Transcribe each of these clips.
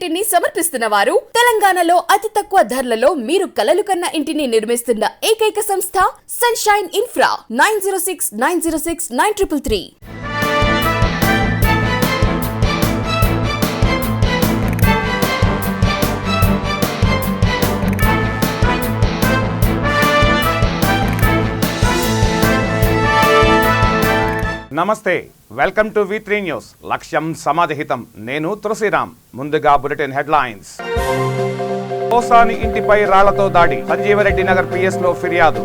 ఇంటిని సమర్పిస్తున్న వారు తెలంగాణలో అతి తక్కువ ధరలలో మీరు కలలు కన్న ఇంటిని నిర్మిస్తున్న ఏకైక సంస్థ సన్షైన్ ఇన్ఫ్రా 9069069333. నమస్తే, వెల్కమ్ టు V3 న్యూస్. లక్ష్యం సమాజహితం. నేను తులసిరామ్. ముందుగా బులెటిన్ హెడ్లైన్స్. పోసాని ఇంటిపై రాళ్లతో దాడి. సంజీవరెడ్డి నగర్ PS లో ఫిర్యాదు.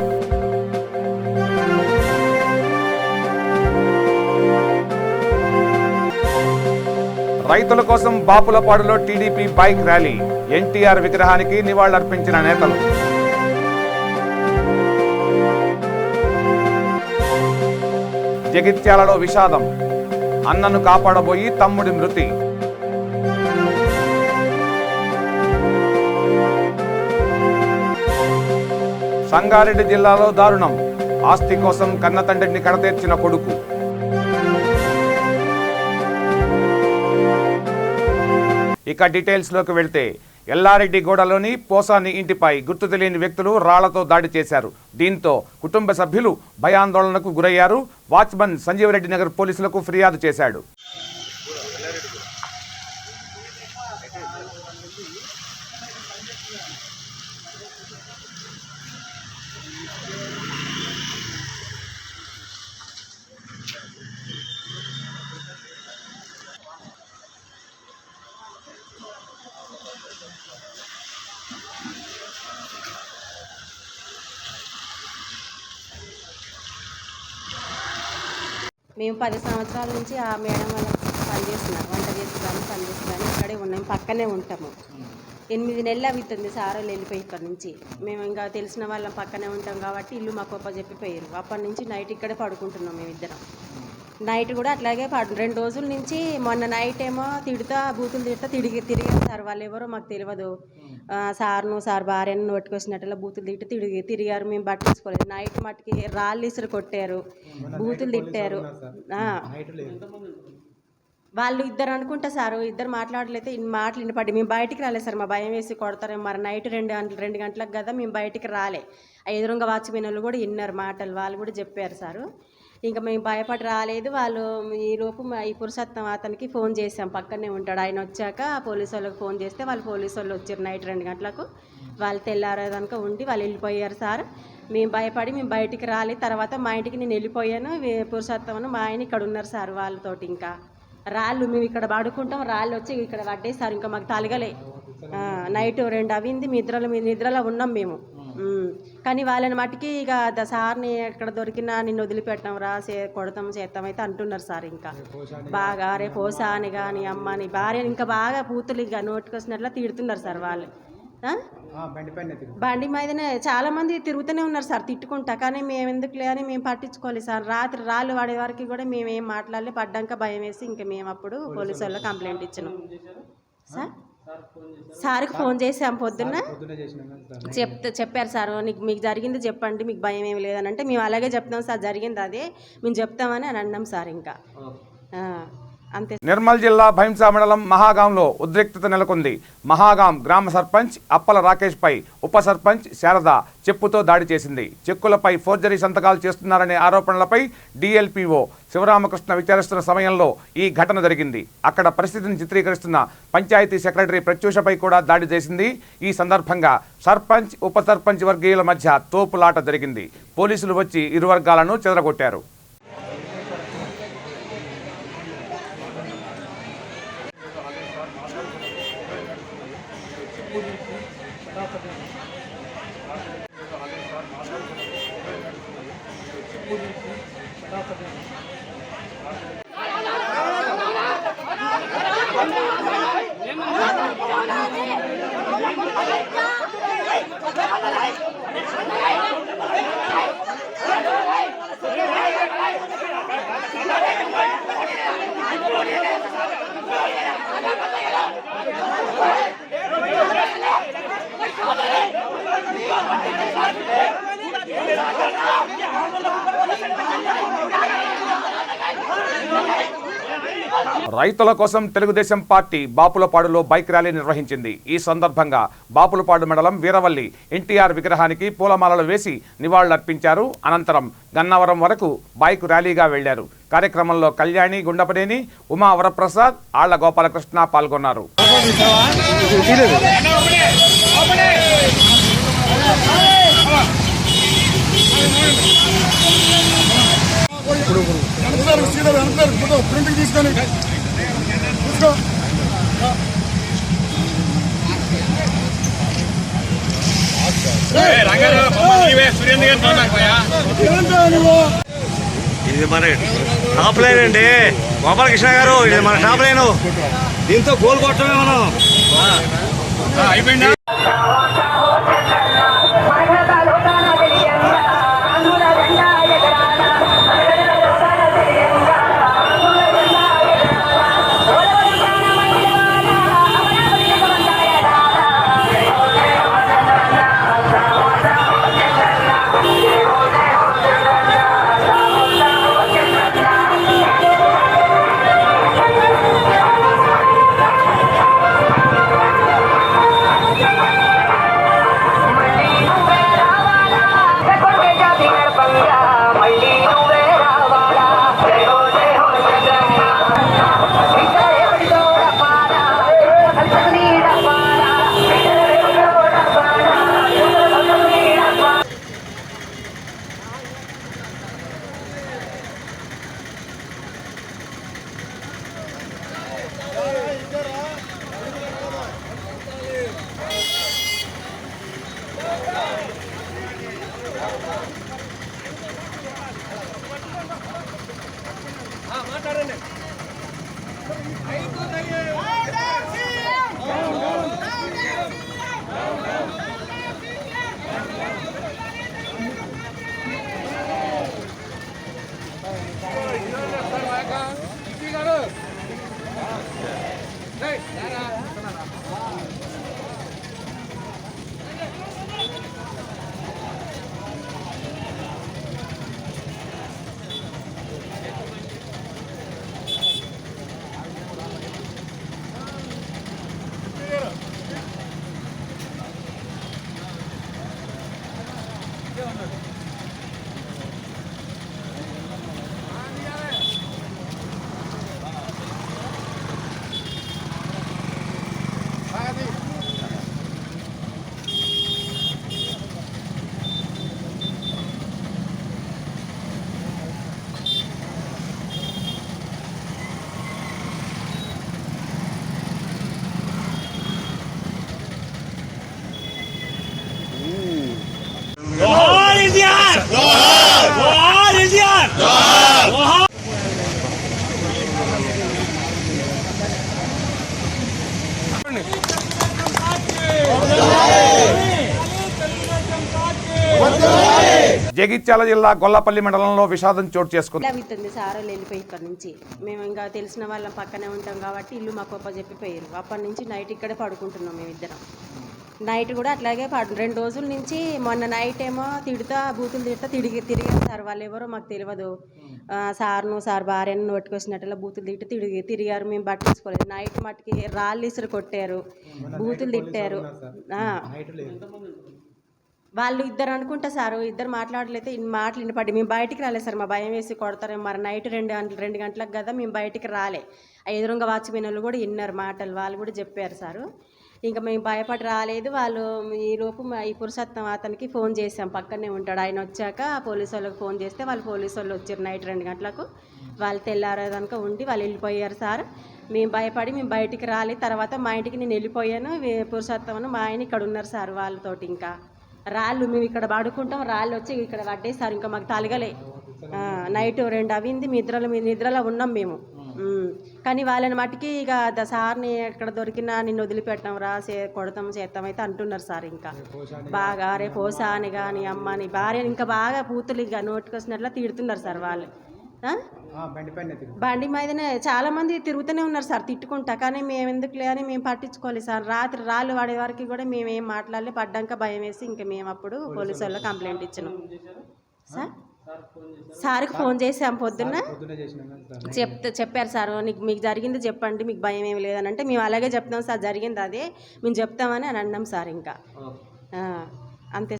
రైతుల కోసం బాపులపాడులో TDP బైక్ ర్యాలీ. NTR విగ్రహానికి నివాళులర్పించిన నేతలు. జగిత్యాలలో విషాదం. అన్నను కాపాడబోయి తమ్ముడి మృతి. సంగారెడ్డి జిల్లాలో దారుణం. ఆస్తి కోసం కన్నతండ్రిని కడతీర్చిన కొడుకు. ఇక డీటెయిల్స్ లోకి వెళ్తే, ఎల్లారెడ్డిగూడలోని పోసాని ఇంటిపై గుర్తు తెలియని వ్యక్తులు రాళ్లతో దాడి చేశారు. దీంతో కుటుంబ సభ్యులు భయాందోళనకు గురయ్యారు. వాచ్మన్ సంజీవరెడ్డి నగర్ పోలీసులకు ఫిర్యాదు చేశాడు. మేము 10 సంవత్సరాల నుంచి ఆ మేడం వాళ్ళ పనిచేస్తున్నాం, వంట చేస్తున్నాము, పనిచేస్తున్నాము, ఇక్కడే ఉన్నాము, పక్కనే ఉంటాము. 8 నెలలు అవుతుంది సార్ వాళ్ళు వెళ్ళిపోయి ఇక్కడ నుంచి. మేము ఇంకా తెలిసిన వాళ్ళం పక్కనే ఉంటాం కాబట్టి ఇల్లు మాకు చెప్పిపోయారు. అప్పటి నుంచి నైట్ ఇక్కడే పడుకుంటున్నాం మేమిద్దరం. నైట్ కూడా అట్లాగే 2 రోజుల నుంచి. మొన్న నైట్ ఏమో బూతులు తిడుతా తిరిగారు సార్. వాళ్ళు ఎవరో మాకు తెలియదు. సార్ భార్యను నోట్టుకొచ్చినట్టులా బూతులు తిరిగారు. మేము పట్టించుకోలేదు. నైట్ మట్టుకి రాళ్ళు ఇసురు కొట్టారు, బూతులు తిట్టారు. వాళ్ళు ఇద్దరు అనుకుంటా సార్, ఇద్దరు మాట్లాడలేతే మాటలు వినపడి మేము బయటికి రాలేదు సార్. మా భయం వేసి కొడతారేమో. మరి నైట్ 2 గంటలకు కదా మేము బయటికి రాలే. ఎదురుగా వాచ్మెన్ వాళ్ళు కూడా విన్నారు మాటలు, వాళ్ళు కూడా చెప్పారు సారు. ఇంకా మేము భయపడి రాలేదు. వాళ్ళు ఈలోపు ఈ పురుషోత్తం అతనికి ఫోన్ చేసాం, పక్కనే ఉంటాడు. ఆయన వచ్చాక పోలీసు వాళ్ళకి ఫోన్ చేస్తే వాళ్ళు పోలీసు వాళ్ళు వచ్చారు నైట్ 2 గంటలకు. వాళ్ళు తెల్లారేదాక ఉండి వాళ్ళు వెళ్ళిపోయారు సార్. మేము భయపడి మేము బయటికి రాలేదు. తర్వాత మా ఇంటికి నేను వెళ్ళిపోయాను. పురుషోత్తమను మా ఆయన ఇక్కడ ఉన్నారు సార్ వాళ్ళతోటి. ఇంకా రాళ్ళు మేము ఇక్కడ పడుకుంటాం, రాళ్ళు వచ్చి ఇక్కడ పడ్డేసారు. ఇంకా మాకు తలగలే. నైట్ 2 అవింది. నిద్రలో ఉన్నాం మేము. కానీ వాళ్ళని మట్టుకి ఇక సార్ని ఎక్కడ దొరికినా నిన్ను వదిలిపెట్టడం రా, కొడతాం చేస్తామైతే అంటున్నారు సార్. ఇంకా బాగా రే పోసాని కానీ అమ్మని భార్యని ఇంకా బాగా పూతులు ఇక నోటుకొచ్చినట్లా తిడుతున్నారు సార్ వాళ్ళు. బండి మీదనే చాలా మంది తిరుగుతూనే ఉన్నారు సార్ తిట్టుకుంటా. కానీ మేము ఎందుకులే అని మేము పట్టించుకోలేదు సార్. రాత్రి రాళ్ళు వాడే వరకు కూడా మేము ఏం మాట్లాడలే. పడ్డాక భయం వేసి ఇంకా మేము అప్పుడు పోలీసు వాళ్ళకి కంప్లైంట్ ఇచ్చినాం సార్. సార్కి ఫోన్ చేసాం పొద్దున్న. చెప్పారు సార్, మీకు జరిగింది చెప్పండి, మీకు భయం ఏమి లేదని అంటే మేము అలాగే చెప్తాం సార్, జరిగింది అదే మేము చెప్తామని అని అన్నాం సార్. ఇంకా అంతే. నిర్మల్ జిల్లా భైంసా మండలం మహాగాంలో ఉద్రిక్తత నెలకొంది. మహాగాం గ్రామ సర్పంచ్ అప్పల రాకేష్ పై ఉప సర్పంచ్ శారద చెప్పుతో దాడి చేసింది. చెక్కులపై ఫోర్జరీ సంతకాలు చేస్తున్నారనే ఆరోపణలపై DLPO శివరామకృష్ణ విచారిస్తున్న సమయంలో ఈ ఘటన జరిగింది. అక్కడ పరిస్థితిని చిత్రీకరిస్తున్న పంచాయతీ సెక్రటరీ ప్రత్యూషపై కూడా దాడి చేసింది. ఈ సందర్భంగా సర్పంచ్ ఉప సర్పంచ్ వర్గీయుల మధ్య తోపులాట జరిగింది. పోలీసులు వచ్చి ఇరు వర్గాలను చెదరగొట్టారు. రైతుల కోసం తెలుగుదేశం పార్టీ బాపులపాడులో బైక్ ర్యాలీ నిర్వహించింది. ఈ సందర్భంగా బాపులపాడు మండలం వీరవల్లి ఎన్టీఆర్ విగ్రహానికి పూలమాలలు వేసి నివాళులర్పించారు. అనంతరం గన్నవరం వరకు బైక్ ర్యాలీగా వెళ్లారు. కార్యక్రమంలో కళ్యాణి గుండపనేని, ఉమా వరప్రసాద్, ఆళ్ల గోపాలకృష్ణ పాల్గొన్నారు. ఇది మన టాప్ లైన్ అండి గోపాలకృష్ణ గారు, ఇది మన టాప్ లైన్. దీంతో గోల్ కొట్టమే మనం అయిపోయింది. జగిత్యాల జిల్లా గొల్లపల్లి మండలంలో విషాదం చోటు చేసుకుంది. అవుతుంది సార్ వెళ్ళిపోయి ఇక్కడ నుంచి మేము ఇంకా తెలిసిన వాళ్ళం పక్కనే ఉంటాం కాబట్టి ఇల్లు మాకు ఒప్ప చెప్పిపోయారు. అప్పటి నుంచి నైట్ ఇక్కడే పడుకుంటున్నాం మేమిద్దరం. నైట్ కూడా అట్లాగే 2 రోజుల నుంచి మొన్న నైట్ ఏమో బూతులు తిడతా తిరిగారు సార్. వాళ్ళు ఎవరో మాకు తెలియదు. సార్ భార్యను నోటుకొచ్చినట్టులా బూతులు తిరిగారు. మేము పట్టించుకోలేదు. నైట్ మట్టుకి రాళ్ళు ఇసురు కొట్టారు, బూతులు తిట్టారు. వాళ్ళు ఇద్దరు అనుకుంటా సార్, ఇద్దరు మాట్లాడలేతే మాటలు వినపడి మేము బయటికి రాలేదు సార్. మా భయం వేసి కొడతారేమో మరి నైట్ 2 గంటలకు కదా మేము బయటికి రాలే. ఎదురుగా వాచ్మెన్లు కూడా విన్నారు మాటలు, వాళ్ళు కూడా చెప్పారు సారు. ఇంకా మేము భయపడి రాలేదు. వాళ్ళు ఈలోపు ఈ పురుషోత్తం అతనికి ఫోన్ చేసాం, పక్కనే ఉంటాడు. ఆయన వచ్చాక పోలీసు వాళ్ళకి ఫోన్ చేస్తే వాళ్ళు పోలీసు వాళ్ళు వచ్చారు నైట్ 2 గంటలకు. వాళ్ళు తెల్లారేదాక ఉండి వాళ్ళు వెళ్ళిపోయారు సార్. మేము భయపడి మేము బయటికి రాలే. తర్వాత మా ఇంటికి నేను వెళ్ళిపోయాను. పురుషోత్తమను మా ఆయన ఇక్కడ ఉన్నారు సార్. వాళ్ళతోటి ఇంకా రాళ్ళు మేము ఇక్కడ పడుకుంటాం, రాళ్ళు వచ్చి ఇక్కడ పట్టేసారు. ఇంకా మాకు తలగలే. నైట్ 2 అవింది. నిద్రలో ఉన్నాం మేము. కానీ వాళ్ళని మట్టుకి ఇక సార్ని ఎక్కడ దొరికినా నిన్ను వదిలిపెట్టడం రా, కొడతాం చేస్తామైతే అంటున్నారు సార్. ఇంకా బాగా రే పోసా అని కానీ అమ్మని భార్యని ఇంకా బాగా పూతులు ఇక నోటుకొచ్చినట్లా తిడుతున్నారు సార్ వాళ్ళు. బండి మీదనే చాలా మంది తిరుగుతూనే ఉన్నారు సార్ తిట్టుకుంటా. కానీ మేము ఎందుకులే అని మేము పట్టించుకోలేదు సార్. రాత్రి రాళ్ళు వాడే వరకు కూడా మేమేం మాట్లాడలే. పడ్డాక భయం వేసి ఇంకా మేము అప్పుడు పోలీసు వాళ్ళకి కంప్లైంట్ ఇచ్చినాం సార్. సార్కి ఫోన్ చేసాం పొద్దున్న చెప్పారు సార్ మీకు జరిగింది చెప్పండి, మీకు భయం ఏమి లేదని అంటే మేము అలాగే చెప్తాం సార్, జరిగింది అదే మేము చెప్తామని అని అన్నాం సార్. ఇంకా అంతే.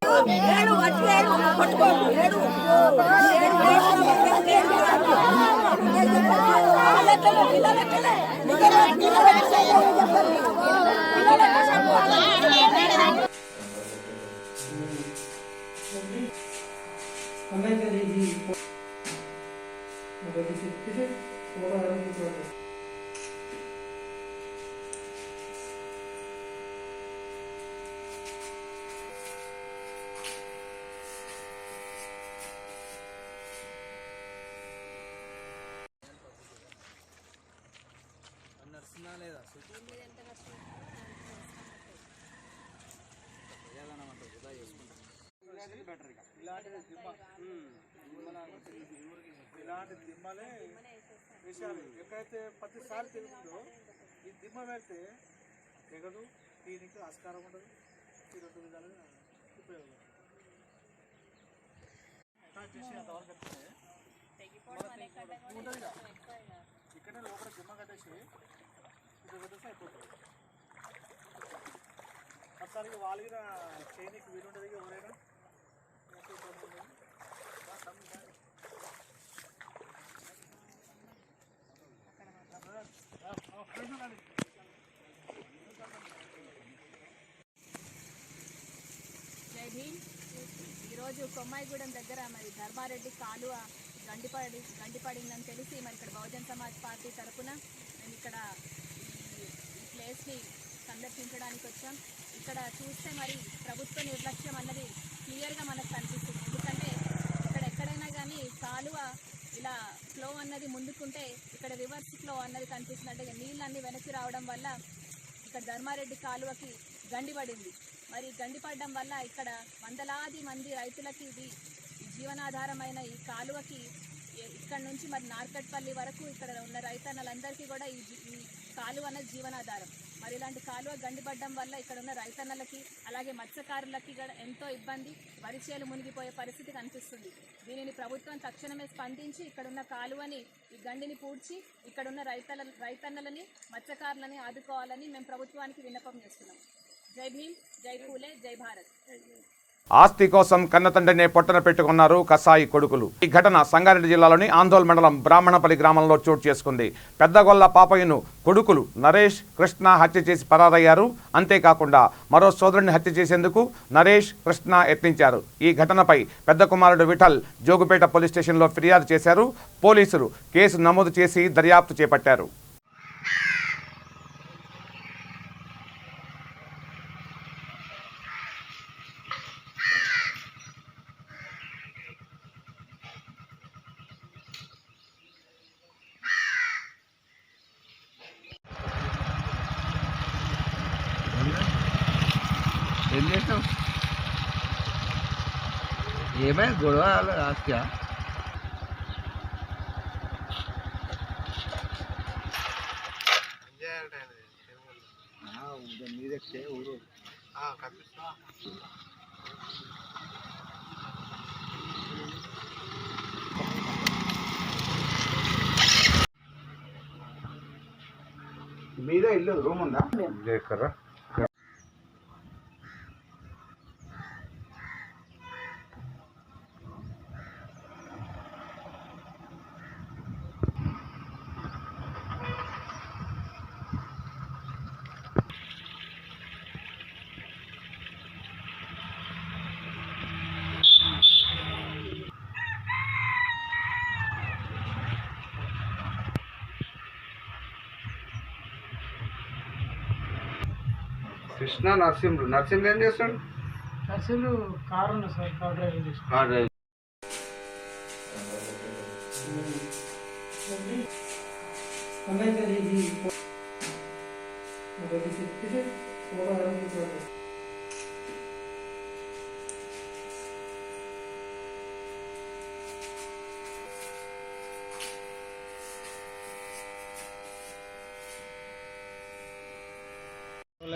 ఇలాంటి దిమ్మలే విషయాలు ఎక్కడైతే ప్రతిసారి తిరుగుతుందో ఈ దిమ్మ పెడితే ఎగదు, దీనికి ఆస్కారం ఉండదు, ఈ రెండు విధాలుగా ఉపయోగం చేసి అంతవరకు ఉంటుంది. ఇక్కడే లోపల దిమ్మ కట్టేసి ఇది వదిలేసి అయిపోతుంది. ఒకసారి వాళ్ళకి చేయనికి వీలుంటుంది ఎవరైనా. జై భీమ్. ఈరోజు కొమ్మాయిగూడెం దగ్గర మరి ధర్మారెడ్డి కాలువ గండిపడిందని తెలిసి మరి ఇక్కడ బహుజన్ సమాజ్ పార్టీ తరఫున మేము ఇక్కడ ఈ ప్లేస్ని సందర్శించడానికి వచ్చాం. ఇక్కడ చూస్తే మరి ప్రభుత్వ నిర్లక్ష్యం అన్నది క్లియర్గా మనకు కనిపిస్తుంది. ఎందుకంటే ఇక్కడ ఎక్కడైనా కానీ కాలువ ఇలా ఫ్లో అన్నది ముందుకుంటే ఇక్కడ రివర్స్ ఫ్లో అన్నది కనిపిస్తుంది. అంటే నీళ్ళన్నీ వెనక్కి రావడం వల్ల ఇక్కడ ధర్మారెడ్డి కాలువకి గండిపడింది. మరి గండిపడడం వల్ల ఇక్కడ వందలాది మంది రైతులకి ఇది జీవనాధారమైన ఈ కాలువకి ఇక్కడ నుంచి మరి నార్కట్పల్లి వరకు ఇక్కడ ఉన్న రైతన్నలందరికీ కూడా ఈ కాలువ అనేది జీవనాధారం. మరి ఇలాంటి కాలువ గండిపడడం వల్ల ఇక్కడ ఉన్న రైతన్నలకి అలాగే మత్స్యకారులకి కూడా ఎంతో ఇబ్బంది, వరిచేలు మునిగిపోయే పరిస్థితి కనిపిస్తుంది. దీనిని ప్రభుత్వం తక్షణమే స్పందించి ఇక్కడున్న కాలువని ఈ గండిని పూడ్చి ఇక్కడున్న రైతన్నలని మత్స్యకారులని ఆదుకోవాలని మేము ప్రభుత్వానికి విన్నపం చేస్తున్నాం. జై భీమ్, జై పూలే, జై భారత్. ఆస్తి కోసం కన్నతండ్రినే పొట్టన పెట్టుకున్నారు కసాయి కొడుకులు. ఈ ఘటన సంగారెడ్డి జిల్లాలోని ఆందోళ్ మండలం బ్రాహ్మణపల్లి గ్రామంలో చోటు చేసుకుంది. పెద్దగొల్ల పాపయ్యను కొడుకులు నరేష్, కృష్ణ హత్య చేసి పరారయ్యారు. అంతేకాకుండా మరో సోదరుడిని హత్య చేసేందుకు నరేష్, కృష్ణ యత్నించారు. ఈ ఘటనపై పెద్ద కుమారుడు విఠల్ జోగుపేట పోలీస్ స్టేషన్లో ఫిర్యాదు చేశారు. పోలీసులు కేసు నమోదు చేసి దర్యాప్తు చేపట్టారు. ఏం చేస్తాం? ఏమైనా గొడవ ఆస్తియా? మీదెక్కితే ఊరు మీద ఇల్లు రూమ్ ఉందా? ఎక్కరా కృష్ణ నరసింహుడు ఏం చేస్తాడు? నర్సింహుడు కారు ఉంది సార్, కార్ డ్రైవింగ్ చేస్తాడు. Car driving.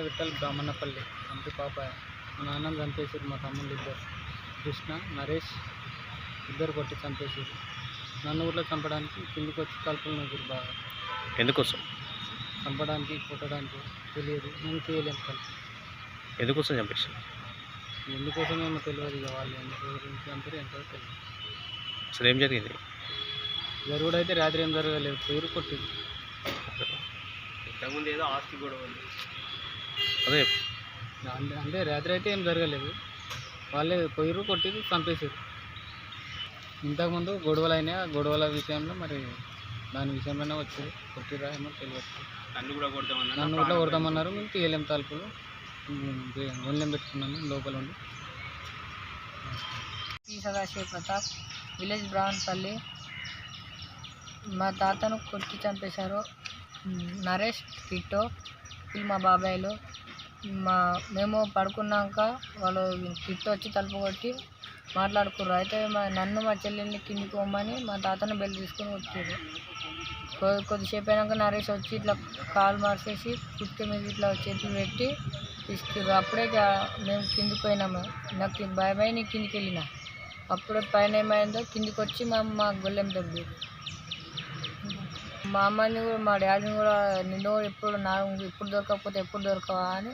విఠల్ బ్రాహ్మణపల్లి అంటి పాప. మా నాన్న చంపేసారు, మా తమ్ముళ్ళు ఇద్దరు, కృష్ణ, నరేష్. ఇద్దరు కొట్టి చంపేసారు. నన్ను కూడా చంపడానికి కిందికి వచ్చి తలుపులు నూకురు బాగా. ఎందుకోసం? చంపడానికి కొట్టడానికి తెలియదు, నేను చేయలేను తలుపు. ఎందుకోసం చంపేసారు? ఎందుకోసం ఏమో తెలియదు, ఇక వాళ్ళు ఎందుకు చంపారు ఎంతో తెలియదు. అసలు ఏం జరిగింది? జరుగుడు అయితే రాత్రి ఏం జరగలేదు, పేరు కొట్టింది. ఇంతకుముందు ఏదో ఆస్తి గొడవ ఉంది. అదే అంటే రాత్రి అయితే ఏం జరగలేదు, వాళ్ళే పొయ్యిరు కొట్టిరు చంపేసారు. ఇంతకుముందు గొడవలు అయినాయి, ఆ గొడవల విషయంలో మరి దాని విషయంలోనే వచ్చి కొట్టిరా ఏమో తెలియదు. నన్ను కూడా కొడతామన్నారు. నన్ను కూడా కొడతామన్నారు, మేము తీయలేం తలుపులు, ఒళ్ళెం పెట్టుకున్నాము లోపల ఉండి. సదాశివ ప్రతాప్, విలేజ్ బ్రాహ్మణపల్లి. మా తాతను కొట్టి చంపేశారు. నరేష్, కిట్టో, వీళ్ళు మా బాబాయ్లు. మేము పడుకున్నాక వాళ్ళు కిట్టో వచ్చి తలుపు కొట్టి మాట్లాడుకుర్రు. అయితే నన్ను మా చెల్లెల్ని కిందికి పోమని మా తాతను బెల్లి తీసుకొని వచ్చారు. కొద్దిసేపు అయినాక నరేష్ వచ్చి ఇట్లా కాలు మార్చేసి కుర్తి మీద ఇట్లా చేతులు పెట్టి తీసుకుర్రు. అప్పుడే మేము కిందికి పోయినాము. నాకు భయమై నేను కిందికి వెళ్ళిన. అప్పుడే పైన ఏమైందో కిందికి వచ్చి మా గొల్లెం దొబ్బిరు. మా అమ్మని కూడా మా డాడీని కూడా నిన్ను ఎప్పుడు ఇప్పుడు దొరకకపోతే ఎప్పుడు దొరకవా అని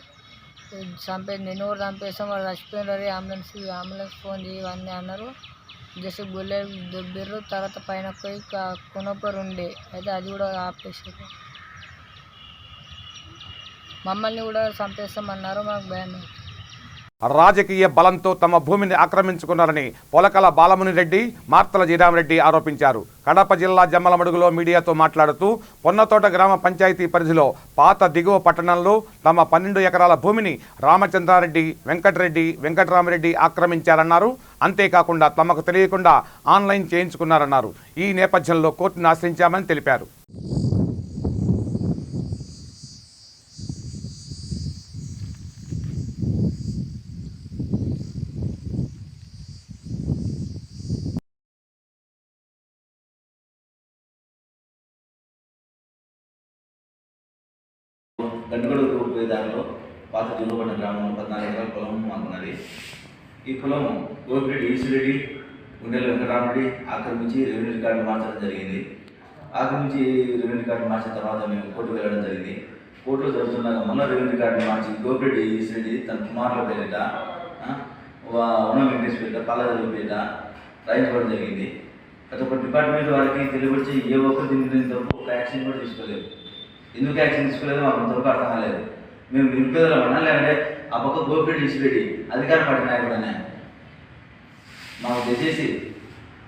చంపేది. నిన్ను కూడా చంపేస్తాం, వాళ్ళు చచ్చిపోయినారు, అంబులెన్స్ ఫోన్ చేయి ఇవన్నీ అన్నారు. జస్ట్ గొల్లె దొబ్బిర్రు. తర్వాత పైన పోయి కొనపరు ఉండే, అయితే అది కూడా ఆపేసారు. మమ్మల్ని కూడా చంపేస్తామన్నారు, మాకు భయం. రాజకీయ బలంతో తమ భూమిని ఆక్రమించుకున్నారని పొలకల బాలముని రెడ్డి, మార్తల జీరామరెడ్డి ఆరోపించారు. కడప జిల్లా జమ్మలమడుగులో మీడియాతో మాట్లాడుతూ పొన్నతోట గ్రామ పంచాయతీ పరిధిలో పాత దిగువ పట్టణంలో తమ 12 ఎకరాల భూమిని రామచంద్రారెడ్డి, వెంకటరెడ్డి, వెంకటరామరెడ్డి ఆక్రమించారన్నారు. అంతేకాకుండా తమకు తెలియకుండా ఆన్లైన్ చేయించుకున్నారన్నారు. ఈ నేపథ్యంలో కోర్టును ఆశ్రయించామని తెలిపారు. గంటగడుకు పోయే దారిలో పాత జిల్లుపట్టిన గ్రామంలో 14 ఎకరాల పొలం మాకున్నది. ఈ పొలం గోపిరెడ్డి ఈశ్వరెడ్డి, గుండెల వెంకటరామరెడ్డి ఆక్రమించి రెవెన్యూ రికార్డు మార్చడం జరిగింది. ఆక్రమించి రెవెన్యూ రికార్డు మార్చిన తర్వాత మేము కోర్టుకు వెళ్ళడం జరిగింది. కోర్టులో జరుగుతున్నాక మళ్ళీ రెవెన్యూ రికార్డు మార్చి గోపిరెడ్డి ఈశ్వరెడ్డి తన కుమారుల పేరిట వన వెంకటేశ్వర పేరిట పాలదేవి పేరిట రాయించుకోవడం జరిగింది. ప్రతి ఒక్క డిపార్ట్మెంట్ వారికి తెలియపరిచి ఏ ఒక్కరు దీని ఒక యాక్షన్ కూడా తీసుకోలేదు. ఎందుకు యాక్షన్ తీసుకోలేదు మాకు ఇంతవరకు అర్థం కాలేదు. మేము నిరుపేదలమన్నా లేదంటే ఆ పక్క గోపిరెడ్డి ఈశ్వరెడ్డి అధికార పార్టీ నాయకుడనే మాకు తెచ్చేసి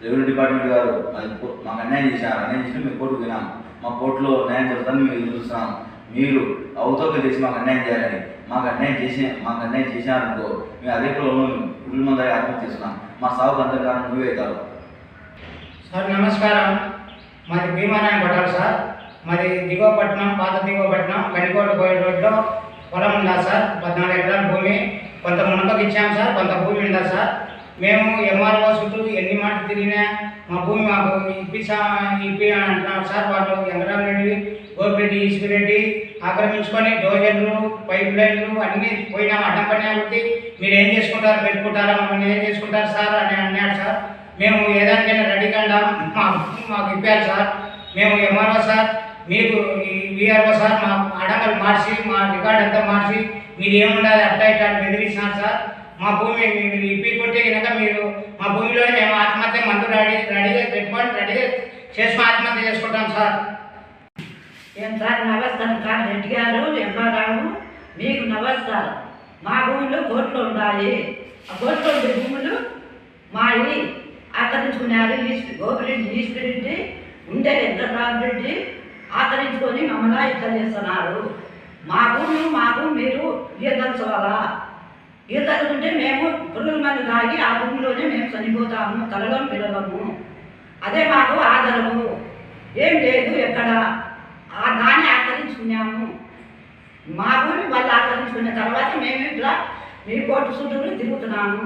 రెవెన్యూ డిపార్ట్మెంట్ గారు మాకు అన్యాయం చేసి మేము కోర్టుకు వినాం. మా కోర్టులో న్యాయం జరుగుతుందని మేము ఎదురు చూస్తున్నాం. మీరు అవతోక చేసి మాకు అన్యాయం చేయాలని, మాకు అన్యాయం చేసినారనుకో మేము అదే పొలంలో పురుగుల మంది ఆత్మహత్య చేస్తున్నాం. మా సాగుకు అంత కారణం నువ్వే అవుతావు. సార్ నమస్కారం, మాది భీమారాయణ పట్టాలి సార్. మాది దిగువపట్నం, పాత దిగువపట్నం, గనికోట పోయే రోడ్లో పొలం ఉందా సార్. 14 ఎకరాల భూమి. కొంత మునకకి ఇచ్చాము సార్, కొంత భూమి ఉందా సార్. మేము ఎంఆర్ఓ చుట్టూ ఎన్ని మాటలు తిరిగినా మా భూమి మాకు ఇప్పి అంటున్నారు సార్. వాళ్ళు వెంకటరామరెడ్డి, గోపిరెడ్డి ఈశ్వరెడ్డి ఆక్రమించుకొని డోజర్లు, పైప్ లైన్లు అన్నీ పోయినాము. అడ్డం పని కాబట్టి మీరు ఏం చేసుకుంటారు, పెట్టుకుంటారా, మమ్మల్ని ఏం చేసుకుంటారు సార్ అని అన్నాడు సార్. మేము ఏదానికైనా రెడీ కండా మాకు ఇప్పారు సార్. మేము ఎంఆర్ఓ సార్, మీకు ఈ విఆర్ఓ సార్ మా అడంగలు మార్చి మా రికార్డు అంతా మార్చి మీరు ఏముండాలి అట్లా ఇట్లా బెదిరిస్తున్నారు సార్. మా భూమి మీరు ఇప్పి కొట్టే కనుక మీరు మా భూమిలోనే మేము ఆత్మహత్య మందు రెడీగా పెట్టుకొని రెడీగా చేసుకుని ఆత్మహత్య చేసుకుంటాం సార్. ఏం సార్ నమస్కారం సార్. రెడ్డి గారు, ఎంఆర్ఆవు మీకు నమస్కారం. మా భూములు కోర్టులో ఉండాలి. ఆ కోర్టులో ఉండే భూములు మావి ఆక్రమించుకున్నారు. గోపిరెడ్డి ఈశ్వరెడ్డి, ఉండే వెంకటరామరెడ్డి ఆక్రమించుకొని మమ్మల్ని ఇట్లా చేస్తున్నారు. మా భూమి మాకు మీరు ఈదలుకోవాలా. ఈదలుకుంటే మేము పురుగుల మంది తాగి ఆ భూమిలోనే మేము చనిపోతాము, కలగం పిల్లలము. అదే మాకు ఆదరము ఏం లేదు. ఎక్కడ దాన్ని ఆక్రమించుకున్నాము. మా భూమి వాళ్ళు ఆక్రమించుకున్న తర్వాత మేము ఇట్లా మీ కోర్టు చుట్టూ తిరుగుతున్నాము.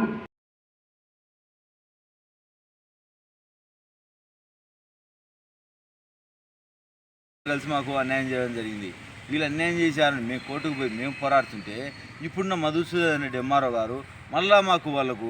కలిసి మాకు అన్యాయం చేయడం జరిగింది. వీళ్ళు అన్యాయం చేశారని మేము కోర్టుకు పోయి మేము పోరాడుతుంటే ఇప్పుడున్న మధుసూదన్ రెడ్డి ఎంఆర్ఓ గారు మళ్ళా మాకు వాళ్ళకు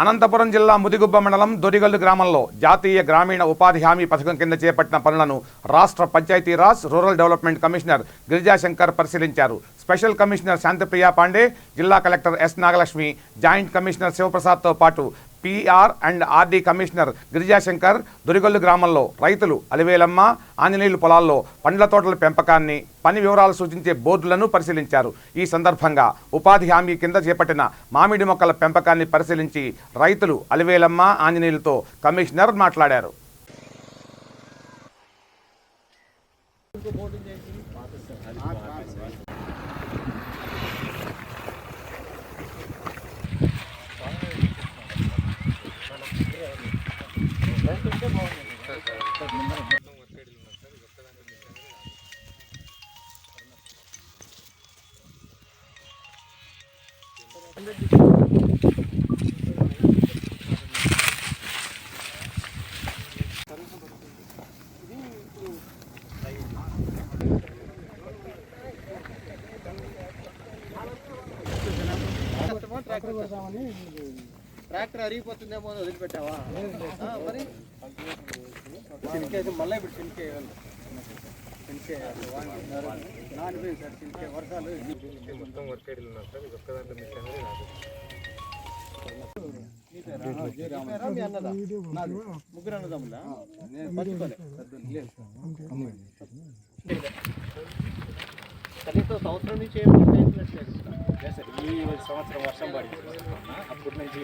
అనంతపురం జిల్లా ముదిగుబ్బ మండలం దొరిగల్లు గ్రామంలో జాతీయ గ్రామీణ ఉపాధి హామీ పథకం కింద చేపట్టిన పనులను రాష్ట్ర Panchayat Raj rural development commissioner Girijashankar పరిశీలించారు. స్పెషల్ కమిషనర్ శాంతిప్రియా పాండే, జిల్లా collector S Nagalakshmi, joint commissioner శివప్రసాద్తో పాటు PR and RD commissioner Girijashankar Dorigallu గ్రామంలో రైతులు అలివేలమ్మ, ఆంజనేయులు పొలాల్లో పండ్ల తోటల పెంపకాన్ని, పని వివరాలు సూచించే బోర్డులను పరిశీలించారు. ఈ సందర్భంగా ఉపాధి హామీ కింద చేపట్టిన మామిడి మొక్కల పెంపకాన్ని పరిశీలించి రైతులు అలివేలమ్మ, ఆంజనేయులతో కమిషనర్ మాట్లాడారు. ట్రాక్టర్ అరిగిపోతుందేమో అని వదిలిపెట్టావా మరి చినికేసి మళ్ళీ ఇప్పుడు చినికేయాలి నానిపోయింది సార్ చినికే వర్షాలు మొత్తం వర్కేడీలు ఉన్నారు సార్ ఇది ఒక్కదాంట్లో మిస్ అనేది రాదు. మీ అన్నదా ముగ్గురు అన్నదమ్ములా పంచుకోలే కనీసం సంవత్సరం నుంచి ఏం సార్ ఈ సంవత్సరం వర్షం పడింది అప్పటి నుంచి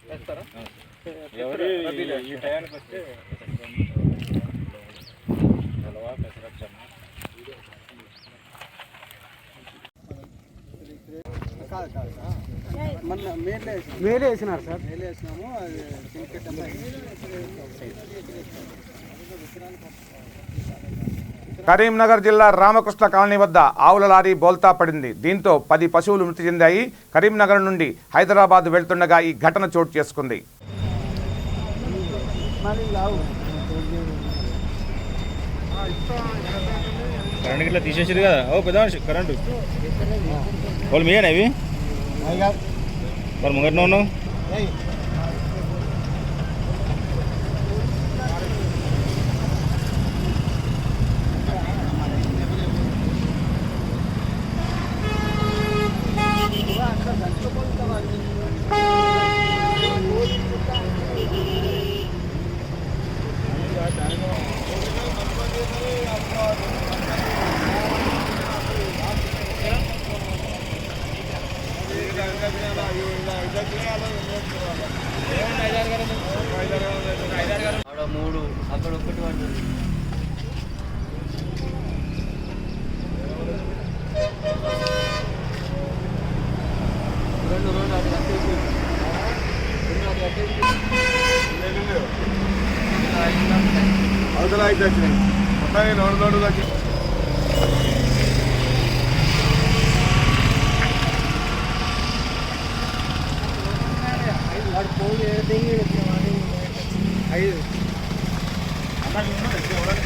వేస్తారా ఎవరు ఈ టయానికి వస్తే మన మేలే వేసినారు సార్ మేలే వేసినాము కరీంనగర్ జిల్లా రామకృష్ణ కాలనీ వద్ద ఆవుల లారీ బోల్తా పడింది. దీంతో 10 పశువులు మృతి చెందాయి. కరీంనగర్ నుండి హైదరాబాద్ వెళ్తుండగా ఈ ఘటన చోటు చేసుకుంది. కరెంట్ ఇట్లా తీసేసారు కదా. ఓ పెద్ద కరెంటు వాళ్ళు మీయేనా ఇవి మరి ముంగట్నే ఉన్నావు. మూడు అక్కడ ఒకటి పడుతుంది. రెండు అది కట్టేసి అవతల అయితే వచ్చినాయి మొత్తానికి 2 లోడ్లు వచ్చి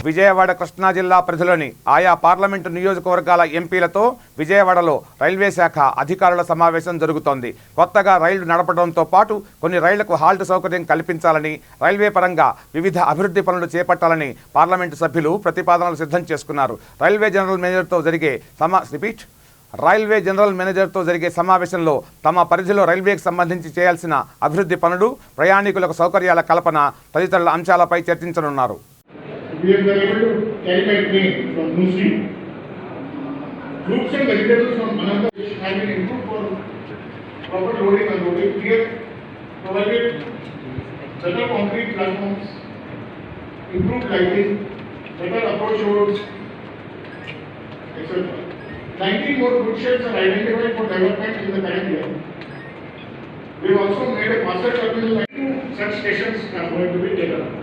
విజయవాడ కృష్ణా జిల్లా పరిధిలోని ఆయా పార్లమెంటు నియోజకవర్గాల ఎంపీలతో విజయవాడలో రైల్వే శాఖ అధికారుల సమావేశం జరుగుతోంది. కొత్తగా రైళ్లు నడపడంతో పాటు కొన్ని రైళ్లకు హాల్ట్ సౌకర్యం కల్పించాలని, రైల్వే పరంగా వివిధ అభివృద్ధి పనులు చేపట్టాలని పార్లమెంటు సభ్యులు ప్రతిపాదనలు సిద్ధం చేసుకున్నారు. రైల్వే జనరల్ మేనేజర్తో జరిగే సమావేశంలో తమ పరిధిలో రైల్వేకి సంబంధించి చేయాల్సిన అభివృద్ధి పనులు, ప్రయాణికులకు సౌకర్యాల కల్పన తదితరుల అంశాలపై చర్చించనున్నారు. We are able to carry by train from Muslim. Fruits and vegetables from Ananta have been improved for proper loading and unloading. We have provided better concrete platforms, improved lighting, better approach roads, etc. 19 more food sheds are identified for development in the current year. We have also made a master terminal and 2 such stations are going to be taken up.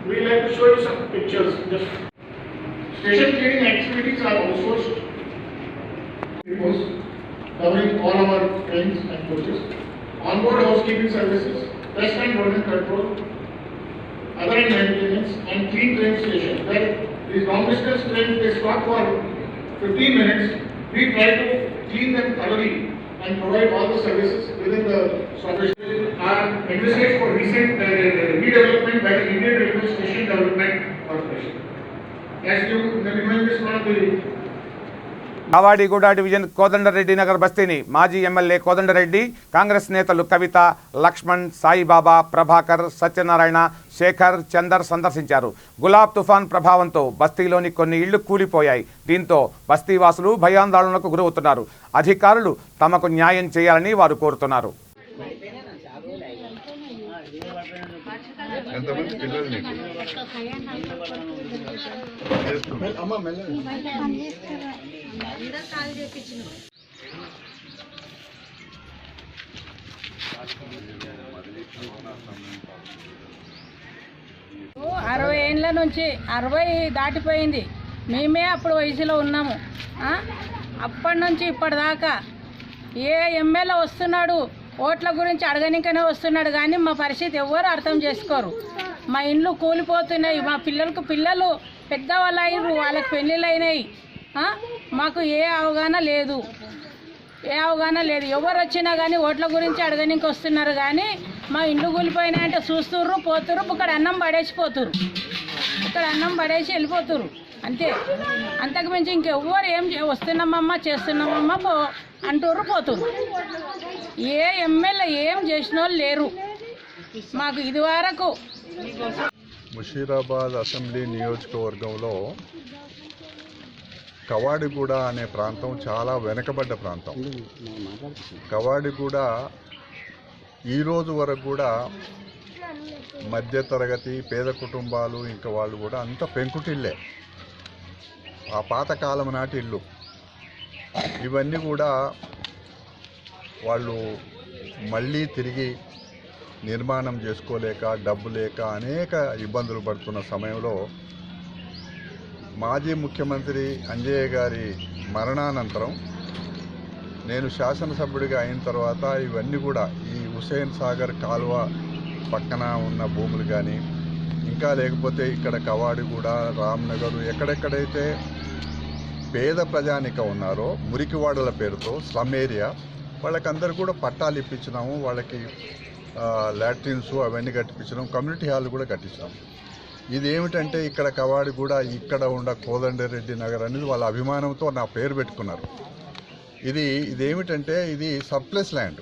We like to show you some pictures. Just station cleaning activities are outsourced. Covering all our trains and coaches. Onboard housekeeping services, pest and rodent control, other maintenance, and clean train station where these long distance trains they stop for 15 minutes. We try to clean them thoroughly and provide all the services within the stoppage. Our envisaged for recent redevelopment by the Indian Railway Station Development Corporation. As you remember, this one of the Kavadiguda division Kodandareddy Nagar బస్తీని మాజీ MLA Kodanda Reddy, Congress నేతలు కవిత, లక్ష్మణ్, సాయిబాబా, ప్రభాకర్, సత్యనారాయణ, శేఖర్, చందర్ సందర్శించారు. గులాబ్ తుఫాన్ ప్రభావంతో బస్తీలోని కొన్ని ఇళ్లు కూలిపోయాయి. దీంతో బస్తీవాసులు భయాందోళనకు గురవుతున్నారు. అధికారులు తమకు న్యాయం చేయాలని వారు కోరుతున్నారు. అరవై ఏళ్ళ నుంచి 60 దాటిపోయింది. మేమే అప్పుడు వయసులో ఉన్నాము. అప్పటి నుంచి ఇప్పటిదాకా ఏ ఎమ్మెల్యే వస్తున్నాడు ఓట్ల గురించి అడగనికనే వస్తున్నాడు, కానీ మా పరిస్థితి ఎవరు అర్థం చేసుకోరు. మా ఇండ్లు కూలిపోతున్నాయి, మా పిల్లలు పెద్దవాళ్ళు అయినారు, వాళ్ళకి పెళ్ళిళ్ళు అయినాయి. మాకు ఏ అవగాహన లేదు. ఎవరు వచ్చినా కానీ ఓట్ల గురించి అడగనికి వస్తున్నారు, కానీ మా ఇండ్లు కూలిపోయినాయంటే చూస్తుర్రు, పోతుర్రు, ఇక్కడ అన్నం పడేసి వెళ్ళిపోతుర్రు అంతే. అంతకుమించి ఇంకెవ్వరు ఏం వస్తున్నామమ్మా చేస్తున్నామమ్మా అంటుర్రు, పోతుర్రు. ఏ ఎమ్మెల్యే ఏం చేసిన వాళ్ళు లేరు మాకు ఇదివరకు. ముషీరాబాద్ అసెంబ్లీ నియోజకవర్గంలో కవాడిగూడ అనే ప్రాంతం చాలా వెనుకబడ్డ ప్రాంతం. కవాడిగూడ ఈరోజు వరకు కూడా మధ్యతరగతి పేద కుటుంబాలు ఇంకా వాళ్ళు కూడా అంత పెంకుటిల్లే, ఆ పాతకాలం నాటి ఇల్లు. ఇవన్నీ కూడా వాళ్ళు మళ్ళీ తిరిగి నిర్మాణం చేసుకోలేక, డబ్బు లేక అనేక ఇబ్బందులు పడుతున్న సమయంలో మాజీ ముఖ్యమంత్రి అంజయ్య గారి మరణానంతరం నేను శాసనసభ్యుడిగా అయిన తర్వాత ఇవన్నీ కూడా ఈ హుసేన్ సాగర్ కాలువ పక్కన ఉన్న భూములు కానీ, ఇంకా లేకపోతే ఇక్కడ కవాడిగూడ, రామ్నగర్ ఎక్కడెక్కడైతే పేద ప్రజానిక ఉన్నారో మురికివాడల పేరుతో స్లమ్ ఏరియా వాళ్ళకందరూ కూడా పట్టాలు ఇప్పించినాము. వాళ్ళకి లాట్రిన్స్ అవన్నీ కట్టించినాం, కమ్యూనిటీ హాల్ కూడా కట్టించినాం. ఇది ఏమిటంటే ఇక్కడ కవాడిగూడ, ఇక్కడ ఉన్న కోదండరెడ్డి నగర్ అనేది వాళ్ళ అభిమానంతో నా పేరు పెట్టుకున్నారు. ఇదేమిటంటే ఇది సర్ప్లస్ ల్యాండ్.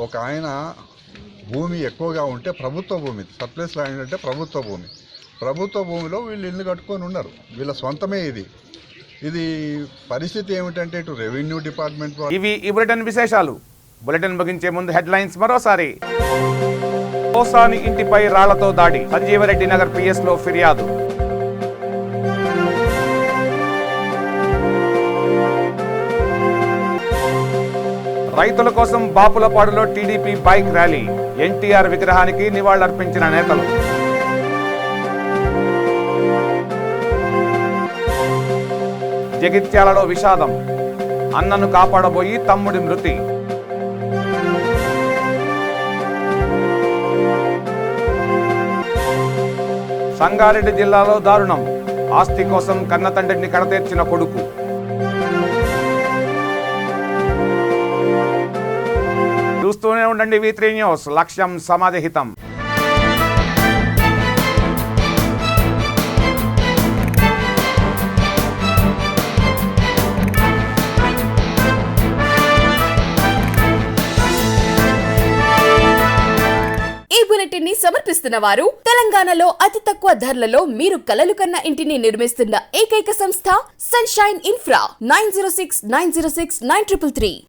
ఒక ఆయన భూమి ఎక్కువగా ఉంటే ప్రభుత్వ భూమి, సర్ప్లస్ ల్యాండ్ అంటే ప్రభుత్వ భూమిలో వీళ్ళు ఇల్లు కట్టుకొని ఉన్నారు, వీళ్ళ సొంతమే ఇది పరిస్థితి ఏమిటంటే ఇటు రెవెన్యూ డిపార్ట్మెంట్. ఇవి ఈ బులెటిన్ విశేషాలు. బులెటిన్ ముగించే ముందు హెడ్లైన్స్ మరోసారి. పోసాని ఇంటిపై రాళ్లతో దాడి, సంజీవరెడ్డి నగర్ PS లో ఫిర్యాదు. రైతుల కోసం బాపులపాడులో TDP బైక్ ర్యాలీ, NTR విగ్రహానికి నివాళులర్పించిన నేతలు. జగిత్యాలలో విషాదం, అన్నను కాపాడబోయి తమ్ముడి మృతి. సంగారెడ్డి జిల్లాలో దారుణం, ఆస్తి కోసం కన్నతండ్రిని కడతీర్చిన కొడుకు. చూస్తూనే ఉండండి V3 న్యూస్, లక్ష్యం సమాజహితం. బులెటిన్ ని సమర్పిస్తున్న వారు తెలంగాణలో అతి తక్కువ ధరలలో మీరు కలలు కన్న ఇంటిని నిర్మిస్తున్న ఏకైక సంస్థ సన్షైన్ ఇన్ఫ్రా 9069069333.